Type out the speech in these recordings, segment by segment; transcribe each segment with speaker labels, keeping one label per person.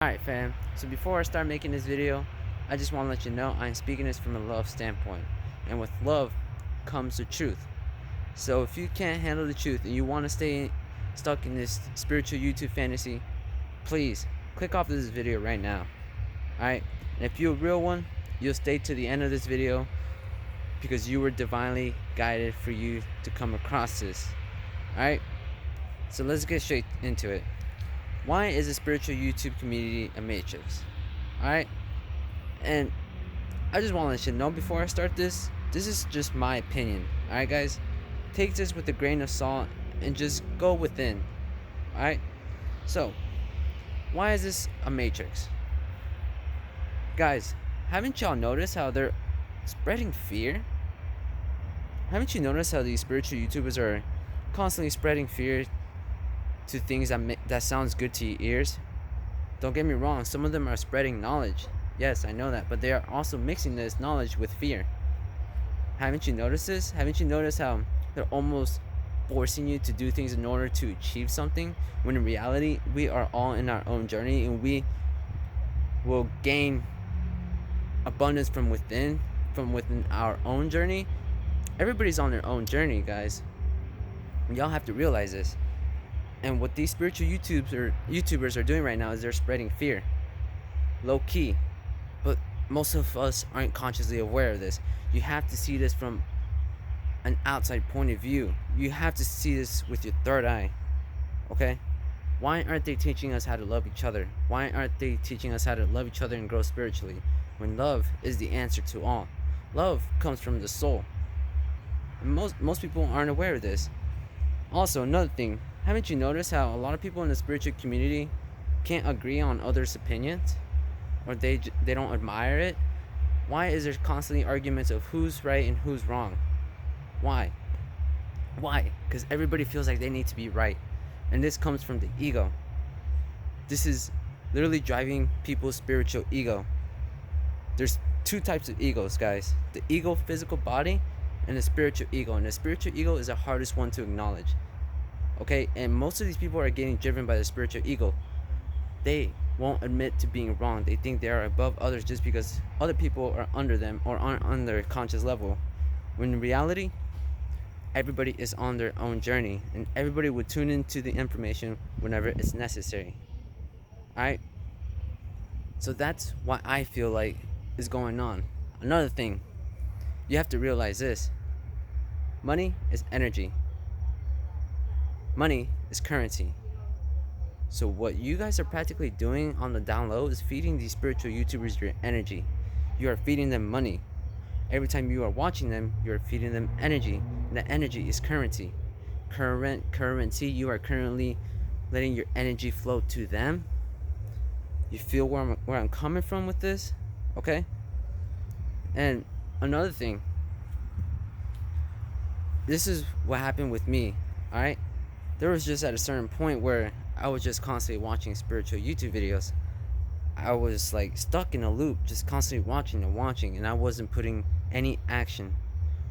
Speaker 1: Alright fam, so before I start making this video, I just want to let you know I'm speaking this from a love standpoint. And with love comes the truth. So if you can't handle the truth and you want to stay stuck in this spiritual YouTube fantasy, please click off this video right now. Alright, and if you're a real one, you'll stay to the end of this video because you were divinely guided for you to come across this. Alright, so let's get straight into it. Why is a spiritual YouTube community a matrix? Alright? And I just want to let you know before I start this is just my opinion. Alright, guys? Take this with a grain of salt and just go within. Alright? So, why is this a matrix? Guys, haven't y'all noticed how they're spreading fear? Haven't you noticed how these spiritual YouTubers are constantly spreading fear to things that sounds good to your ears? Don't get me wrong, some of them are spreading knowledge. Yes, I know that, but they are also mixing this knowledge with fear. Haven't you noticed this? Haven't you noticed how they're almost forcing you to do things in order to achieve something, when in reality we are all in our own journey and we will gain abundance from within our own journey. Everybody's on their own journey, guys. Y'all have to realize this. And what these spiritual YouTubers are doing right now is they're spreading fear, low key. But most of us aren't consciously aware of this. You have to see this from an outside point of view. You have to see this with your third eye. Okay? Why aren't they teaching us how to love each other? Why aren't they teaching us how to love each other and grow spiritually? When love is the answer to all. Love comes from the soul. And most people aren't aware of this. Also, another thing, haven't you noticed how a lot of people in the spiritual community can't agree on others' opinions? Or they don't admire it? Why is there constantly arguments of who's right and who's wrong? Why? Why? Because everybody feels like they need to be right. And this comes from the ego. This is literally driving people's spiritual ego. There's two types of egos, guys. The ego physical body and the spiritual ego. And the spiritual ego is the hardest one to acknowledge. Okay, and most of these people are getting driven by the spiritual ego. They won't admit to being wrong. They think they are above others just because other people are under them or aren't on their conscious level. When in reality, everybody is on their own journey and everybody would tune into the information whenever it's necessary. Alright? So that's what I feel like is going on. Another thing, you have to realize this. Money is energy. Money is currency. So what you guys are practically doing on the down low is feeding these spiritual YouTubers your energy. You are feeding them money. Every time you are watching them, you are feeding them energy. And that energy is currency. Currency, you are currently letting your energy flow to them. You feel where I'm coming from with this? Okay? And another thing. This is what happened with me. Alright? There was just at a certain point where I was just constantly watching spiritual YouTube videos. I was like stuck in a loop, just constantly watching and watching, and I wasn't putting any action.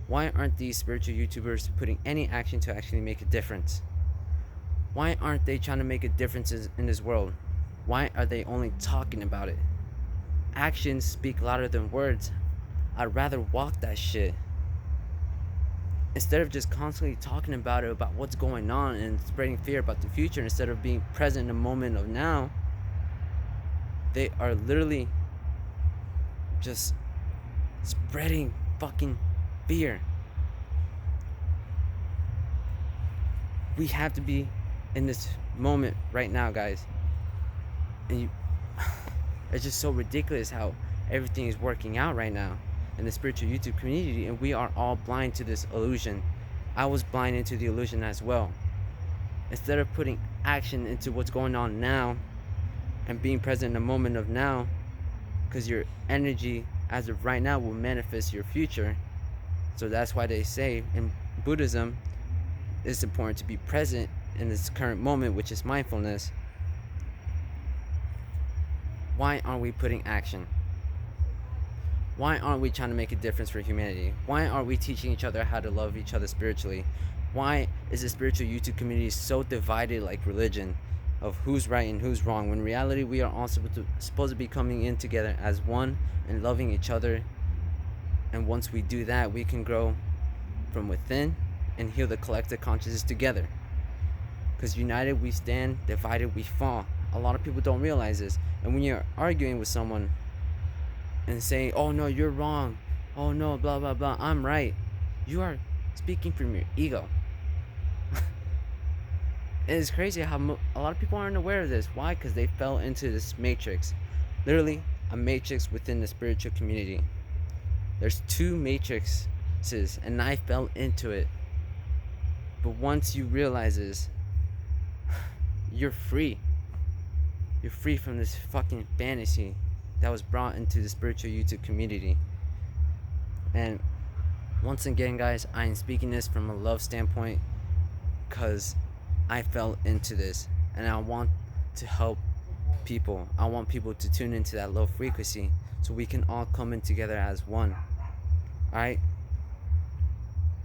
Speaker 1: Why aren't these spiritual YouTubers putting any action to actually make a difference? Why aren't they trying to make a difference in this world? Why are they only talking about it? Actions speak louder than words. I'd rather walk that shit. Instead of just constantly talking about it, about what's going on and spreading fear about the future, instead of being present in the moment of now, they are literally just spreading fucking fear. We have to be in this moment right now, guys. And it's just so ridiculous how everything is working out right now in the spiritual YouTube community, and we are all blind to this illusion. I was blind into the illusion as well. Instead of putting action into what's going on now and being present in the moment of now, because your energy as of right now will manifest your future. So that's why they say in Buddhism it's important to be present in this current moment, which is mindfulness. Why aren't we putting action? Why aren't we trying to make a difference for humanity? Why aren't we teaching each other how to love each other spiritually? Why is the spiritual YouTube community so divided like religion? of who's right and who's wrong, when in reality we are all supposed to be coming in together as one and loving each other. And once we do that, we can grow from within and heal the collective consciousness together. Because united we stand, divided we fall. A lot of people don't realize this. And when you're arguing with someone and saying, oh no, you're wrong, oh no, blah blah blah, I'm right, you are speaking from your ego. It's crazy how a lot of people aren't aware of this. Why? Because they fell into this matrix. Literally, a matrix within the spiritual community. There's two matrices, and I fell into it. But once you realize this, you're free. You're free from this fucking fantasy that was brought into the spiritual YouTube community. And once again, guys, I am speaking this from a love standpoint, because I fell into this, and I want to help people. I want people to tune into that low frequency so we can all come in together as one. Alright?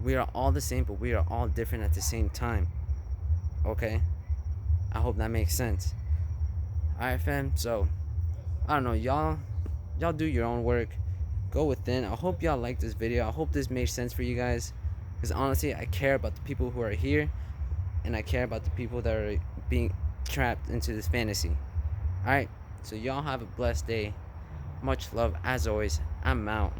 Speaker 1: We are all the same, but we are all different at the same time. Okay? I hope that makes sense. Alright, fam. So, I don't know. Y'all do your own work. Go within. I hope y'all like this video. I hope this made sense for you guys. Because honestly, I care about the people who are here. And I care about the people that are being trapped into this fantasy. Alright? So y'all have a blessed day. Much love as always. I'm out.